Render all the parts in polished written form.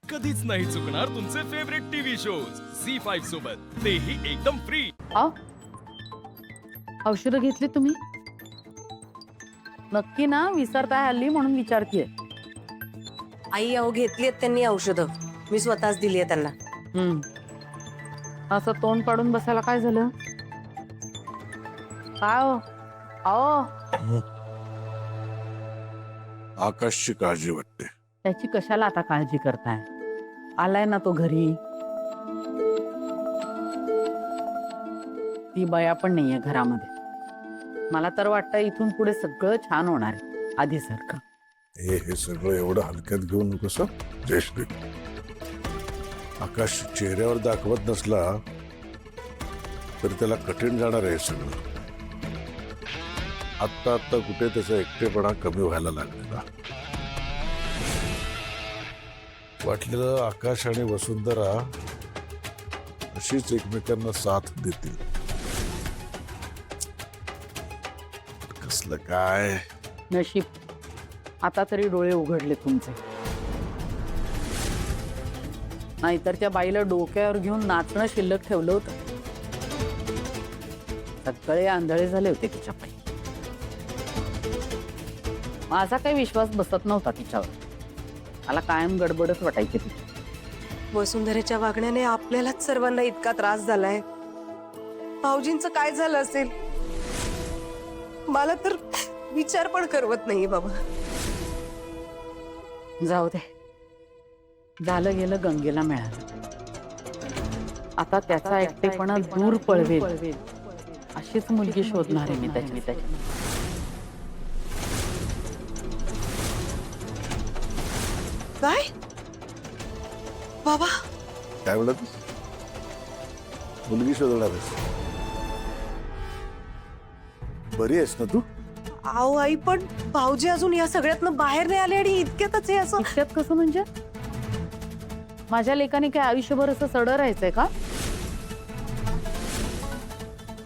कधीच नाही चुकणार तुमचे फेवरेट टीव्ही शोज झी5 सोबत, तेही एकदम फ्री। औषधं घेतली तुम्ही? नक्की ना? विसरताय हल्ली म्हणून विचारतीये। आई अहो घेतलीत त्यांनी औषधं, मी स्वतःच दिली आहे त्यांना। असं तोंड काढून बसायला काय झालं? काय हो? अहो, आकाशची काळजी वाटते। त्याची कशाला आता काळजी करताय? आलाय ना तो घरी। ती बया पण नाहीये घरामध्ये। मला तर वाटतं इथून पुढे सगळं छान होणार आहे आधीसारखं। हे सगळं एवढं हलक्यात घेऊ नकोस जयश्री। आकाश चेहऱ्यावर दाखवत नसला तर त्याला कठीण जाणार आहे सगळं। आत्ता आत्ता कुठे त्याचा एकटेपणा कमी व्हायला लागलेला। वाटलेलं आकाश आणि वसुंधरा अशीच एकमेकांना साथ देतील। कसलं काय नशीब, आता तरी डोळे उघडले तुमचे। नाहीतर त्या बाईला डोक्यावर घेऊन नाचणं शिल्लक ठेवलं होतं। सगळे आंधळे झाले होते तिच्या पायी। माझा काही विश्वास बसत नव्हता तिच्यावर। मला कायम गडबडच वाटायची ती। वसुंधरेच्या वागण्याने आपल्यालाच सर्वांना इतका त्रास झालाय। भाऊजींचं काय झालं असेल मला तर विचार पण करवत नाहीये बाबा। जाऊ दे, झालं गेलं गंगेला मिळालं। आता त्याचा एकटेपणा दूर पळवेल अशीच मुलगी शोधणार आहे मी त्याच्या। काय बाबा? काय म्हणत? मुलगी शोधणार आहेस? बरी आहेस ना तू? अहो आई, पण भाऊजी अजून या सगळ्यातनं बाहेर नाही आले आणि इतक्यातच हे असं। इतक्यात कसं म्हणजे? माझ्या लेकाने काय आयुष्यभर असं सड राहायचंय का?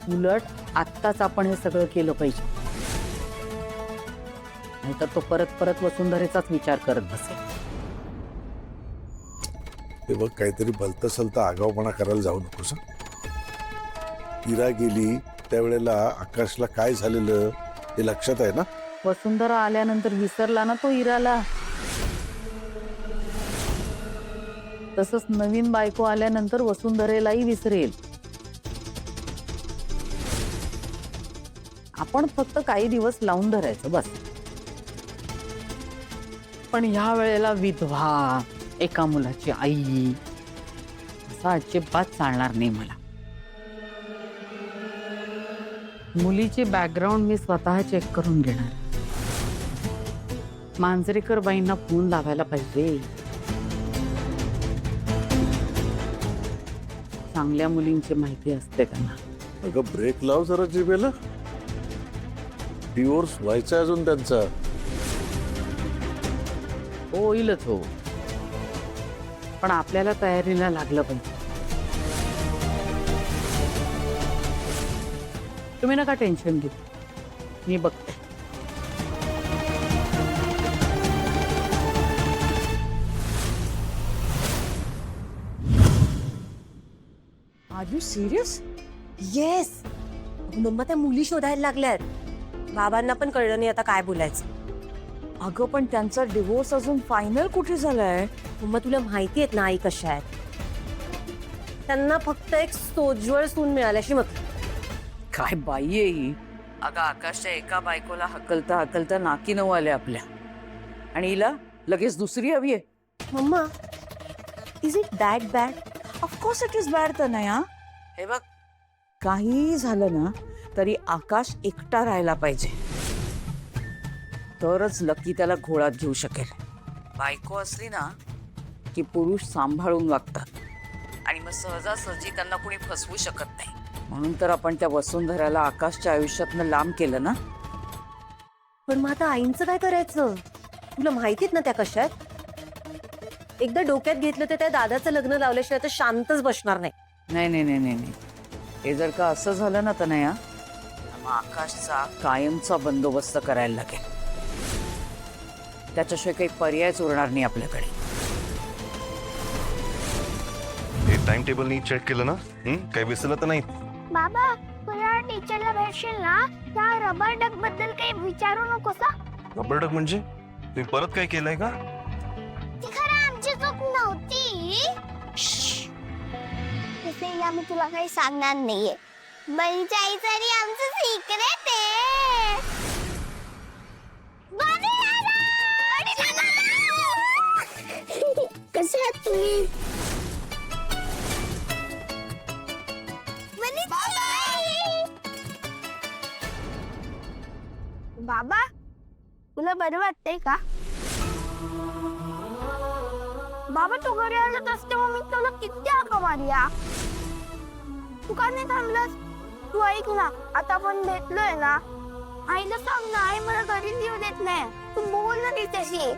उलट आत्ताच आपण हे सगळं केलं पाहिजे, नाहीतर तो परत परत वसुंधरेचाच विचार करत बसेल। ते बघ, काहीतरी भलतं सलतं आगाऊपणा करायला जाऊ नकोस। इरा गेली त्यावेळेला आकाशला काय झालेलं हे लक्षात आहे ना? वसुंधरा आल्यानंतर विसरला ना तो इराला। तसंच नवीन बायको आल्यानंतर वसुंधरेलाही विसरेल। आपण फक्त काही दिवस लावून धरायचं बस। पण ह्या वेळेला विधवा, एका मुलाची आई असं अजिबात चालणार नाही मला। मुलीची बॅकग्राऊंड मी स्वतः चेक करून घेणार। मांजरेकर बाईंना फोन लावायला पाहिजे। चांगल्या मुलींची माहिती असते त्यांना। अगं ब्रेक लाव जरा जिभेला। डिवोर्स व्हायचा अजून त्यांचा। होईलच हो, पण आपल्याला तयारीला लागलं पाहिजे। तुम्ही नका टेन्शन घेऊ, मी बघते। Are you serious? येस मम्मा, त्या मुली शोधायला लागल्यात। बाबांना पण कळलं नाही आता काय बोलायचं। अगं पण त्यांचा डिवोर्स अजून फायनल कुठे झालाय? मम्मा तुला माहिती आहेत ना आई कशा आहेत? त्यांना फक्त एक सोज्वळ सून मिळाल्याशी मतलब। काय बाई आहे ही? अगं आकाशच्या एका बायकोला हकलता हकलता नाकी नऊ आले आपल्या, आणि हिला लगेच दुसरी हवी आहे। मम्मा, is it that bad? Of course it is bad तर नाही। हे बघ, काहीही झालं ना तरी आकाश एकटा राहायला पाहिजे, तरच लकी त्याला घोळात घेऊ शकेल। बायको असली ना की पुरुष सांभाळून वागतात आणि मग सहजासहजी त्यांना कुणी फसवू शकत नाही। म्हणून तर आपण त्या वसुंधराला आकाशच्या आयुष्यातनं लांब केलं ना। पण मग आता आईंचं काय करायचं? तुला माहितीत ना त्या कशा आहेत? एकदा डोक्यात घेतलं तर त्या दादाचं लग्न लावल्याशिवाय तर शांतच बसणार नाही। नाही नाही नाही नाही नाही, हे जर का असं झालं ना तनया, मग आकाशचा कायमचा बंदोबस्त करायला लागेल। त्याच्याशिवाय काही पर्यायच उरणार नाही आपल्याकडे। टाइम टेबल नीट चेक केलं ना? काही विसरलं तर नाही? बाबा तुला टीचरला भेटशील ना त्या रबर डक बद्दल काही विचारू नकोस हा? रबर डक म्हणजे तुम्ही परत काय केलंय का? ती खरं आमची चूक नव्हती. तसे आम्ही तुला काही सांगणार नाहीये. बनीच्या आईचं आणि आमचं सिक्रेट आहे. बनी दादा! कसे आहात तुम्ही? बाबा तुला बरं वाटतंय का? बाबा तू घरी आलाच असते मग मी तुला किती हाका मारल्या. तू का नाही थांबलास? तू ऐक ना आता आपण भेटलोय ना आईला सांग ना. आई मला घरी येऊ देत नाही. तू बोल ना तिच्याशी.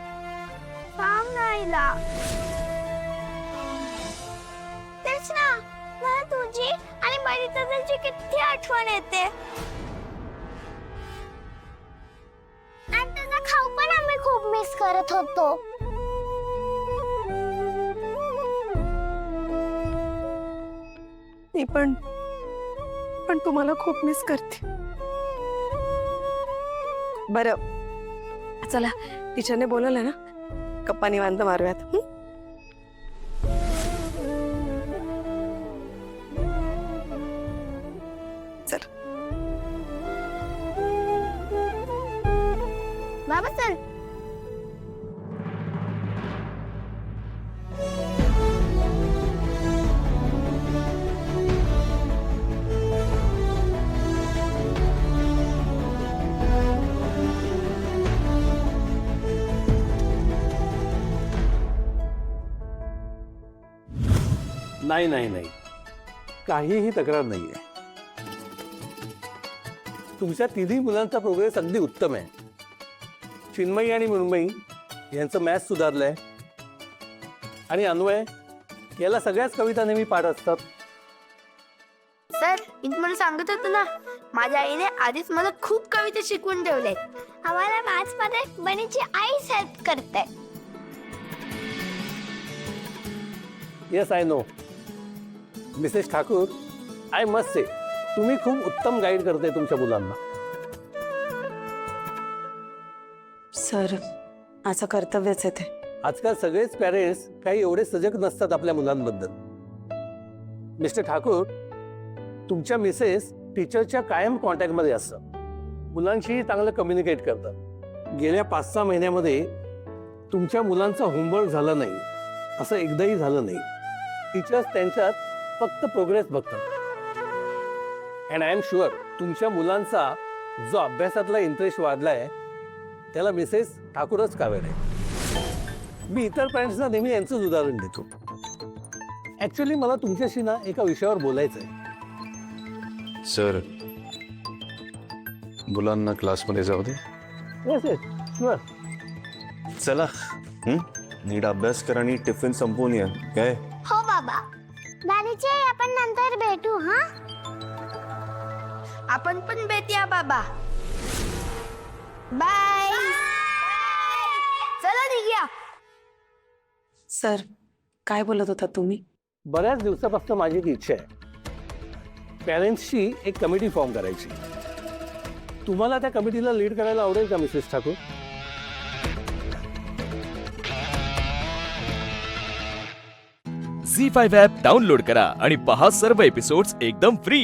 सांग ना आईला. तेच ना मला तुझी आणि बरीची किती आठवण येते. आणि तुझा खाऊ पण आम्ही खूप मिस करत होतो. मी पण तुम्हाला खूप मिस करते. बरं चला टीचरने बोलवलं ना गप्पा निवांत मारूयात. चल बाबा चल. नाही नाही नाही काहीही तक्रार नाहीये. तुमच्या तिन्ही मुलांचा प्रोग्रेस अगदी उत्तम आहे. चिन्मयी आणि मृण्मयी यांचं मॅथ्स सुधारलंय आणि अन्वय याला सगळ्याच कविता नेहमी पाठ असतात. सर मी तुम्हाला सांगत होतो ना माझ्या आईने आधीच मला खूप कविता शिकवून ठेवले. आम्हाला मॅथ्स मध्ये बनीची आईच हेल्प करते. Yes I know Mrs Thakur. I must say तुम्ही खूप उत्तम गाईड करते तुमच्या मुलांना. सर माझं कर्तव्यच आहे ते. आजकाल सगळेच पॅरेंट्स काही एवढे सजग नसतात आपल्या मुलांबद्दल. मिस्टर ठाकूर तुमच्या मिसेस टीचरच्या कायम कॉन्टॅक्टमध्ये असतात. मुलांशीही चांगलं कम्युनिकेट करतात. गेल्या 5-6 महिन्यामध्ये तुमच्या मुलांचा होमवर्क झाला नाही असं एकदाही झालं नाही. टीचर्स त्यांच्यात फक्त प्रोग्रेस बघतात. अँड आय एम शुअर तुमच्या मुलांचा जो अभ्यासातला इंटरेस्ट वाढलाय त्याला मिसेस ठाकूरच कारण आहे. मी इतर पॅरेंट्सना नेहमी यांचंच उदाहरण देतो. ऍक्च्युली मला तुमच्याशी ना एका विषयावर बोलायचं आहे. सर मुलांना क्लासमध्ये जाऊ दे. Yes yes sure. चला नीट अभ्यास करा आणि टिफिन संपवून या. काय? हो बाबा. बनीची आई आपण नंतर भेटू हा. आपण पण भेटूया बाबा. बाय. चला निघूया. सर काय बोलत होता तुम्ही? बऱ्याच दिवसापासून माझी एक इच्छा आहे पॅरेंट्सची एक कमिटी फॉर्म करायची. तुम्हाला त्या कमिटीला लीड करायला आवडेल का मिसेस ठाकूर? झी5 ॲप डाउनलोड करा आणि पहा सर्व एपिसोड्स एकदम फ्री.